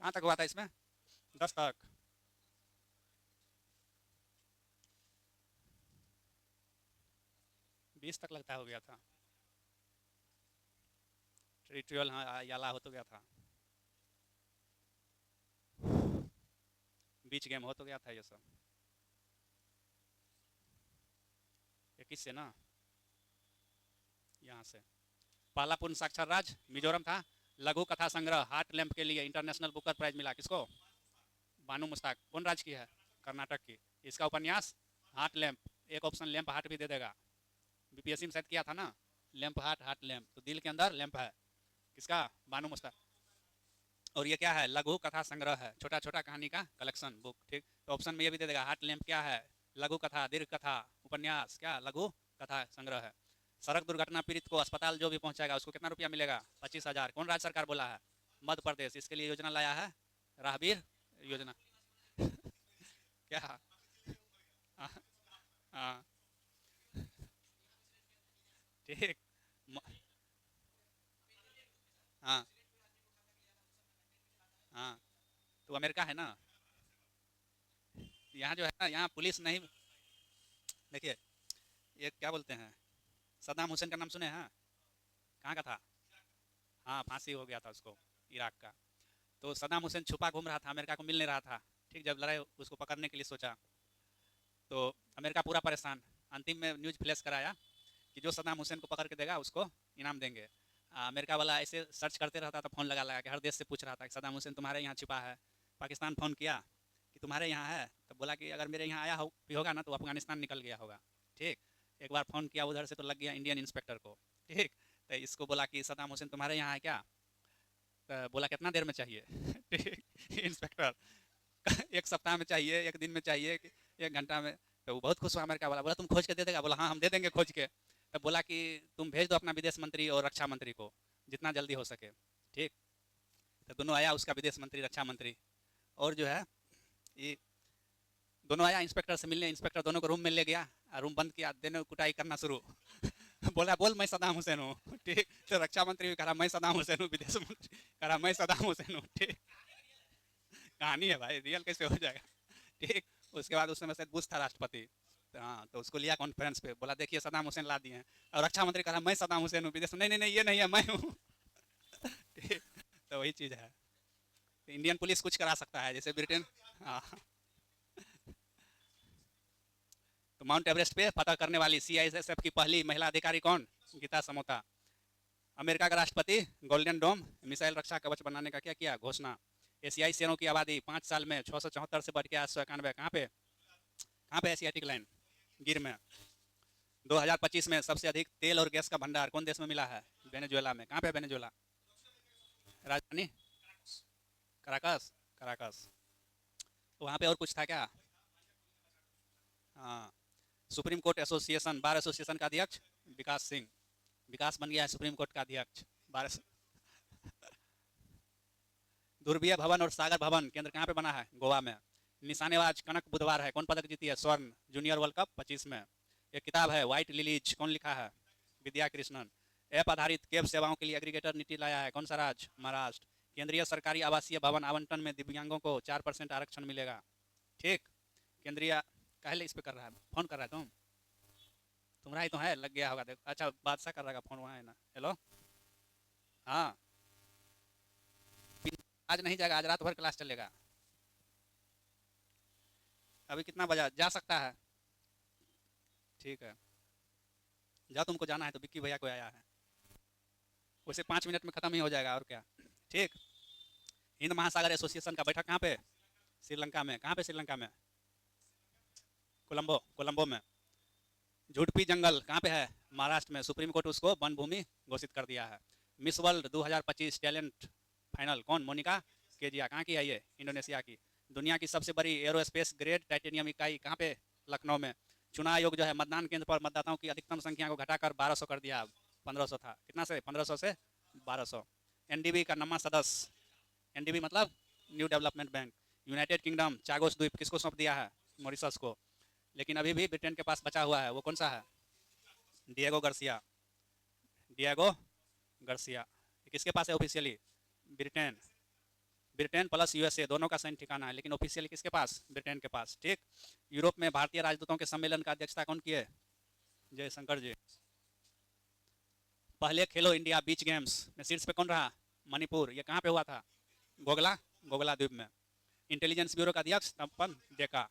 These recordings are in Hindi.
कहाँ तक हुआ था इसमें? 10 तक। बीस तक लगता हो गया था। टेरिटोरियल, हाँ याला हो तो गया था। बीच गेम हो तो गया था ये सब। 21 से ना, यहाँ से। पहला पूर्ण साक्षर राज्य मिजोरम था। लघु कथा संग्रह हार्ट लैम्प के लिए इंटरनेशनल बुकर प्राइज मिला किसको? बानू मुश्ताक। कौन राज्य की है? कर्नाटक की। इसका उपन्यास हार्ट लैम्प। एक ऑप्शन लैम्प हार्ट भी दे देगा, बीपीएससी में शायद किया था ना। लैम्प हार्ट, हार्ट लैम्प, तो दिल के अंदर लैम्प है। किसका? बानू मुश्ताक। और ये क्या है? लघु कथा संग्रह है, छोटा छोटा कहानी का कलेक्शन बुक। ठीक, तो ऑप्शन में ये भी दे देगा हार्ट लैम्प क्या है? लघु कथा, दीर्घ कथा, उपन्यास, क्या लघु कथा संग्रह है। सड़क दुर्घटना पीड़ित को अस्पताल जो भी पहुंचाएगा उसको कितना रुपया मिलेगा? 25,000। कौन राज्य सरकार बोला है? मध्य प्रदेश। इसके लिए योजना लाया है राहगीर योजना। क्या? हाँ, हाँ, ठीक। हाँ, हाँ, तो अमेरिका है ना। यहाँ जो है ना, यहाँ पुलिस नहीं। देखिए, ये क्या बोलते हैं, सद्दाम हुसैन का नाम सुने हैं? कहाँ का था? हाँ, फांसी हो गया था उसको, इराक का। तो सद्दाम हुसैन छुपा घूम रहा था, अमेरिका को मिल नहीं रहा था। ठीक, जब लड़ाई उसको पकड़ने के लिए सोचा तो अमेरिका पूरा परेशान। अंतिम में न्यूज़ फ्लैश कराया कि जो सद्दाम हुसैन को पकड़ के देगा उसको इनाम देंगे। अमेरिका वाला ऐसे सर्च करते रहता था, फ़ोन लगा लगा के हर देश से पूछ रहा था कि सद्दाम हुसैन तुम्हारे यहाँ छिपा है। पाकिस्तान फ़ोन किया कि तुम्हारे यहाँ है, तो बोला कि अगर मेरे यहाँ आया हो भी होगा ना तो अफगानिस्तान निकल गया होगा। ठीक, एक बार फ़ोन किया उधर से तो लग गया इंडियन इंस्पेक्टर को। ठीक, तो इसको बोला कि सद्दाम हुसैन तुम्हारे यहाँ है क्या? तो बोला कितना देर में चाहिए? ठीक, इंस्पेक्टर, 1 सप्ताह में चाहिए, 1 दिन में चाहिए, 1 घंटा में? तो वो बहुत खुश हुआ अमेरिका वाला, बोला तुम खोज के दे देगा? बोला हाँ हम दे देंगे खोज के। तब बोला कि तुम भेज दो अपना विदेश मंत्री और रक्षा मंत्री को जितना जल्दी हो सके। ठीक, तो दोनों आया, उसका विदेश मंत्री, रक्षा मंत्री, और जो है ये दोनों आया इंस्पेक्टर से मिलने। इंस्पेक्टर दोनों को रूम में ले गया और रूम बंद किया, देने कुटाई करना शुरू। बोला बोल मैं सद्दाम हुसैन हूँ। ठीक, तो रक्षा मंत्री भी कहा मैं सद्दाम हुसैन हूँ, विदेश मंत्री कहा मैं सद्दाम हुसैन हूँ। ठीक, कहानी है भाई, रियल कैसे हो जाएगा। ठीक, उसके बाद उस समय शायद बुश था राष्ट्रपति। तो हाँ, तो उसको लिया कॉन्फ्रेंस पे, बोला देखिए सद्दाम हुसैन ला दिए हैं। और रक्षा मंत्री कहा मैं सद्दाम हुसैन हूँ, विदेश नहीं नहीं नहीं ये नहीं है, मैं हूँ। ठीक, तो वही चीज़ है। तो इंडियन पुलिस कुछ करा सकता है जैसे ब्रिटेन। हाँ, तो माउंट एवरेस्ट पे फतह करने वाली सीआईएसएफ की पहली महिला अधिकारी कौन? गीता समोता। अमेरिका का राष्ट्रपति गोल्डन डोम मिसाइल रक्षा कवच बनाने का क्या किया? घोषणा। एशियाई शेरों की आबादी 5 साल में 674 से बढ़ के 891। कहाँ पे? कहाँ पे एशियाटिक लाइन? गिर में। 2025 में सबसे अधिक तेल और गैस का भंडार कौन देश में मिला है? वेनेजुएला में। कहाँ पे है वेनेजुएला? राजधानी कराकस। कराकस। तो वहाँ पे और कुछ था क्या? हाँ, supreme court association, bar association का अध्यक्ष विकास सिंह। विकास बन गया है सुप्रीम कोर्ट का अध्यक्ष। बार। ध्रुवीय भवन और सागर भवन केंद्र कहाँ पे बना है? गोवा में। निशानेबाज कनक बुधवार है, कौन पदक जीती है? स्वर्ण जूनियर वर्ल्ड कप 25 में। एक किताब है व्हाइट लिलीज, कौन लिखा है? विद्या कृष्णन। ऐप आधारित कैब सेवाओं के लिए एग्रीगेटर नीति लाया है, कौन सा राज्य? महाराष्ट्र। केंद्रीय सरकारी आवासीय भवन आवंटन में दिव्यांगों को 4% आरक्षण मिलेगा। ठीक, केंद्रीय। काहे इस पे कर रहा है फोन, कर रहा है तुम्हारा ही तो है, लग गया होगा। देखो, अच्छा बादशाह कर रहा फोन, वहाँ है ना। हेलो। हाँ, आज नहीं जाएगा, आज रात भर क्लास चलेगा। अभी कितना बजा, जा सकता है? ठीक है, जा, तुमको जाना है तो विक्की भैया को आया है। वैसे 5 मिनट में ख़त्म ही हो जाएगा, और क्या। ठीक, हिंद महासागर एसोसिएशन का बैठक कहाँ पे? श्रीलंका में। कहाँ पे श्रीलंका में? कोलंबो। कोलंबो में। झुडपी जंगल कहाँ पे है? महाराष्ट्र में। सुप्रीम कोर्ट उसको वन भूमि घोषित कर दिया है। मिस वर्ल्ड 2025 टैलेंट फाइनल कौन? मोनिका केजिया। कहाँ की है ये? इंडोनेशिया की। दुनिया की सबसे बड़ी एरोस्पेस ग्रेड टाइटेनियम इकाई कहाँ पे? लखनऊ में। चुनाव आयोग जो है मतदान केंद्र पर मतदाताओं की अधिकतम संख्या को घटाकर 1200 कर दिया। 1500 था, कितना से? 1500 से 1200। एनडीबी का नम्मा सदस्य, एनडीबी मतलब new development bank. United kingdom Chagos द्वीप किसको सौंप दिया है? मॉरिशस को। लेकिन अभी भी ब्रिटेन के पास बचा हुआ है, वो कौन सा है? Diego Garcia. Diego Garcia. किसके पास है officially? Britain. Britain plus USA दोनों का सही ठिकाना है, लेकिन ऑफिशियली किसके पास? ब्रिटेन के पास। ठीक। यूरोप में भारतीय राजदूतों के सम्मेलन का अध्यक्षता कौन किए? जयशंकर जी। पहले खेलो इंडिया बीच गेम्स में शीर्ष पे कौन रहा? मणिपुर। ये कहाँ पे हुआ था? गोगला, गोगला द्वीप में। इंटेलिजेंस ब्यूरो का अध्यक्ष तपन डेका।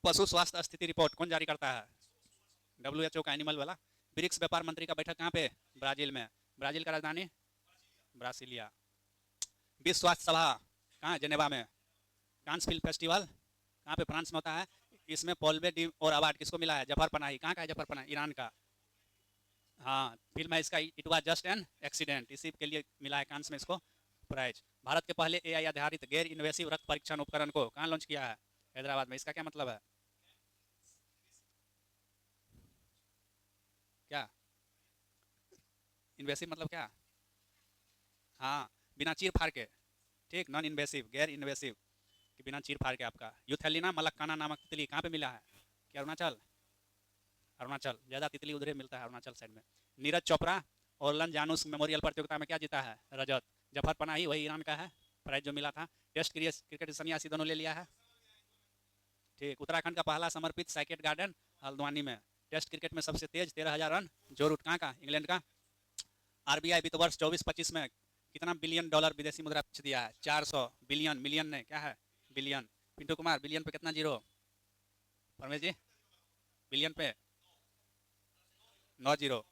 पशु स्वास्थ्य स्थिति रिपोर्ट कौन जारी करता है? WHO का एनिमल वाला। ब्रिक्स व्यापार मंत्री का बैठक कहाँ पे? ब्राजील में। ब्राजील का राजधानी? ब्रासिलिया। विश्व स्वास्थ्य सभा कहाँ? जेनेवा में। कांस फिल्म फेस्टिवल कहाँ पे? फ्रांस में होता है। इसमें पॉल्वे डी और अवार्ड किसको मिला है? जफर पनाही। कहाँ का है जफर पनाही? ईरान का। हाँ, फिल्म है इसका it was just an accident, इसी के लिए मिला है कांस में इसको प्राइज। भारत के पहले AI आधारित गैर इन्वेसिव रक्त परीक्षण उपकरण को कहाँ लॉन्च किया है? हैदराबाद में। इसका क्या मतलब है? क्या इन्वेसिव मतलब क्या? हाँ, बिना चीर फाड़ के। ठीक, नॉन इन्वेसिव, गैर इन्वेसिव कि बिना चीर फाड़ के आपका। यूथेलिना मलक्काना नामक तितली कहाँ पे मिला है? क्या अरुणाचल? अरुणाचल, ज़्यादा तितली उधर मिलता है अरुणाचल साइड में। नीरज चोपड़ा ओरलन जानूस मेमोरियल प्रतियोगिता में क्या जीता है? रजत। जफर पनाही वही ईरान का है, प्राइज जो मिला था। टेस्ट क्रिकेट सन्यासी दोनों ले लिया है। ठीक। उत्तराखंड का पहला समर्पित साइकेट गार्डन हल्द्वानी में। टेस्ट क्रिकेट में सबसे तेज 13,000 रन जो रूट कहाँ का? इंग्लैंड का। RBI वित्त वर्ष 24-25 में कितना बिलियन डॉलर विदेशी मुद्रा बेच दिया है? 400 बिलियन। मिलियन ने क्या है? बिलियन। पिंटू कुमार, बिलियन पे कितना जीरो? परमेश जी, बिलियन पे 9 जीरो।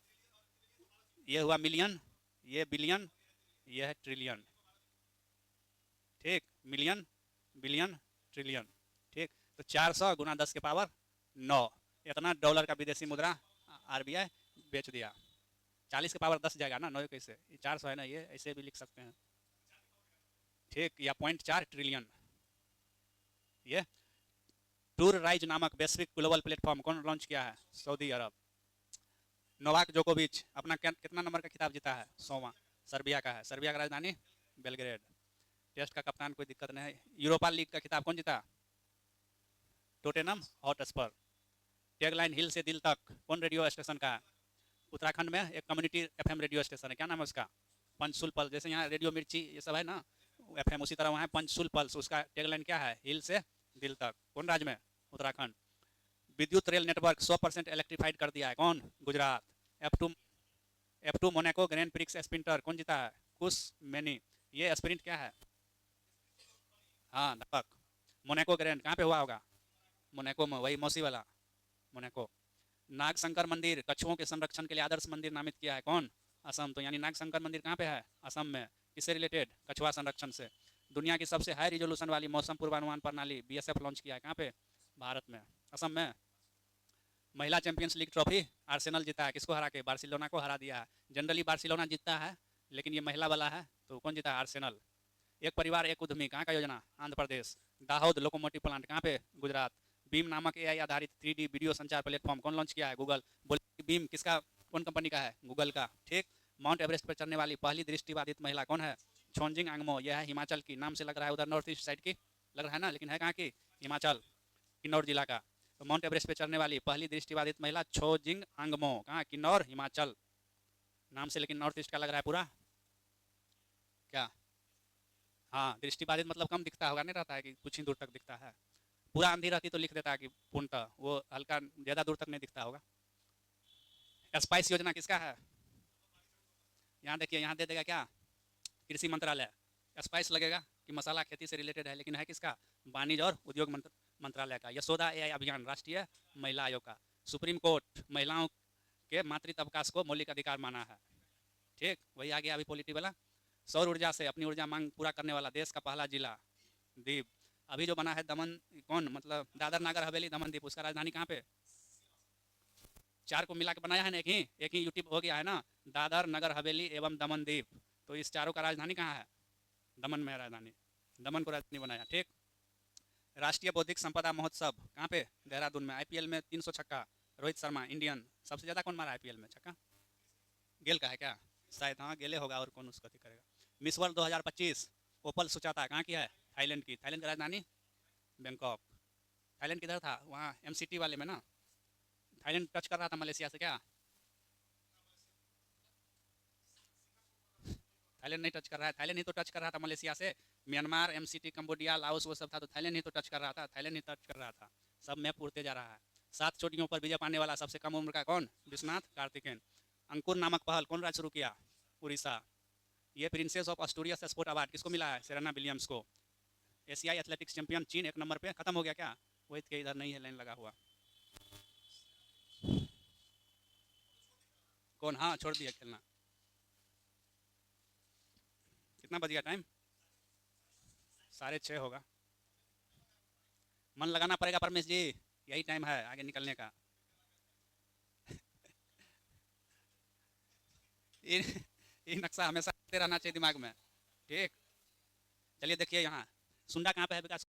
ये हुआ मिलियन, ये बिलियन, ये है ट्रिलियन। ठीक, मिलियन, बिलियन, ट्रिलियन। ठीक, तो 400 गुना 10 के पावर 9, इतना डॉलर का विदेशी मुद्रा RBI बेच दिया। 40 के पावर 10 जाएगा ना, 9 कैसे? 400 है ना, ये ऐसे भी लिख सकते हैं। ठीक, या 0.4 ट्रिलियन। ये टूर राइज नामक वैश्विक ग्लोबल प्लेटफॉर्म कौन लॉन्च किया है? सऊदी अरब। नोवाक जोकोविच अपना कितना नंबर का खिताब जीता है? 100वां। सर्बिया का है। सर्बिया का राजधानी बेलग्रेड। टेस्ट का कप्तान, कोई दिक्कत नहीं है। यूरोपा लीग का खिताब कौन जीता? टोटेनम हॉटस्पर। टैगलाइन हिल से दिल तक कौन रेडियो स्टेशन का है? उत्तराखंड में एक कम्युनिटी FM रेडियो स्टेशन है, क्या नाम है उसका? पंचशूल पल्स। जैसे यहाँ रेडियो मिर्ची ये सब है ना FM, उसी तरह वहाँ है पंचशूल पल्स। उसका टैगलाइन क्या है? हिल से दिल तक। कौन राज्य में? उत्तराखंड। विद्युत रेल नेटवर्क 100% इलेक्ट्रीफाइड कर दिया है, कौन? Gujarat. F2 Monaco grand prix sprinter कौन जीता है? कुश मैनी। ये स्प्रिंट क्या है? हाँ, दीपक। मोनाको ग्रैंड कहाँ पे हुआ होगा? मोनाको में, वही मौसी वाला मोनाको। नागशंकर मंदिर कछुओं के संरक्षण के लिए आदर्श मंदिर नामित किया है, कौन? असम। तो यानी नागशंकर मंदिर कहाँ पे है? असम में। किससे रिलेटेड? कछुआ संरक्षण से। दुनिया की सबसे हाई रिजोल्यूशन वाली मौसम पूर्वानुमान प्रणाली BSF लॉन्च किया है, कहाँ पे? भारत में, असम में। महिला चैंपियंस लीग ट्रॉफी आर्सेनल जीता है, किसको हरा के? बार्सिलोना को हरा दिया है। जनरली बार्सिलोना जीतता है, लेकिन ये महिला वाला है तो कौन जीता है? आर्सेनल। एक परिवार एक उद्यमी कहाँ का योजना? आंध्र प्रदेश। दाहोद लोकोमोटिव प्लांट कहाँ पे? गुजरात। बीम नामक AI आधारित 3D वीडियो संचार प्लेटफॉर्म कौन लॉन्च किया है? गूगल। बोले बीम किसका, कौन कंपनी का है? गूगल का। ठीक। माउंट एवरेस्ट पर चढ़ने वाली पहली दृष्टिबाधित महिला कौन है? छोंजिंग आंगमो। यह है हिमाचल की, नाम से लग रहा है उधर नॉर्थ ईस्ट साइड की लग रहा है ना, लेकिन है कहाँ की? हिमाचल, किन्नौर जिला का। तो माउंट एवरेस्ट पे चढ़ने वाली पहली दृष्टिबाधित महिला छोजिंग आंगमो, कहाँ? किन्नौर, हिमाचल। नाम से लेकिन नॉर्थ ईस्ट का लग रहा है पूरा। क्या? हाँ, दृष्टिबाधित मतलब कम दिखता होगा, नहीं रहता है कि कुछ ही दूर तक दिखता है। पूरा अंधी रहती तो लिख देता है कि पूर्णतः, वो हल्का ज़्यादा दूर तक नहीं दिखता होगा। स्पाइस योजना किसका है? यहाँ देखिए, यहाँ दे देगा क्या? कृषि मंत्रालय। स्पाइस लगेगा कि मसाला खेती से रिलेटेड है, लेकिन है किसका? वाणिज्य और उद्योग मंत्रालय का। यशोदा AI अभियान राष्ट्रीय महिला आयोग का। सुप्रीम कोर्ट महिलाओं के मातृत्व अवकाश को मौलिक अधिकार माना है। ठीक, वही आ गया अभी पॉलिटी वाला। सौर ऊर्जा से अपनी ऊर्जा मांग पूरा करने वाला देश का पहला जिला दीव। अभी जो बना है दमन, कौन मतलब दादर नागर हवेली दमन दीप, उसका राजधानी कहाँ पे? 4 को मिला के बनाया है ना, एक ही यूट्यूब हो गया है ना, दादर नगर हवेली एवं दमन दीप। तो इस चारों का राजधानी कहाँ है? दमन में है राजधानी, दमन को राजधानी बनाया। ठीक। राष्ट्रीय बौद्धिक संपदा महोत्सव कहाँ पे? देहरादून में। IPL में 300 छक्का रोहित शर्मा इंडियन। सबसे ज़्यादा कौन मारा IPL में छक्का? गेल का है क्या? शायद, हाँ गेले होगा, और कौन उसको करेगा। मिस वर्ल्ड 2025 ओपल सुचाता कहाँ की है? थाईलैंड की। थाईलैंड का राजधानी बैंकॉक। थाईलैंड किधर था? वहाँ MCT वाले में ना। थाईलैंड टच कर रहा था मलेशिया से क्या? थाईलैंड नहीं टच कर रहा है, थाईलैंड ही तो टच कर रहा था मलेशिया से। म्यांमार, एमसीटी, कंबोडिया, लाओस वो सब था, तो थाईलैंड ही तो टच कर रहा था, थाईलैंड ही टच कर रहा था। सब मैप उड़ते जा रहा है। 7 चोटियों पर विजय पाने वाला सबसे कम उम्र का कौन? विश्वनाथ कार्तिकेयन। अंकुर नामक पहल कौन राज्य शुरू किया? उड़ीसा। ये प्रिंसेस ऑफ अस्टूरियस स्पोर्ट अवार्ड किसको मिला है? सेरेना विलियम्स को। एशियाई एथलेटिक्स चैंपियन चीन 1 नंबर पे। खत्म हो गया क्या? वही के इधर नहीं है लाइन लगा हुआ। कौन? हाँ, छोड़ दिया खेलना। कितना बज गया टाइम? 6:30 होगा। मन लगाना पड़ेगा परमेश जी, यही टाइम है आगे निकलने का। ये ये नक्शा हमेशा रहना चाहिए दिमाग में। ठीक, चलिए देखिए यहाँ सुंडा कहाँ पे है विकास?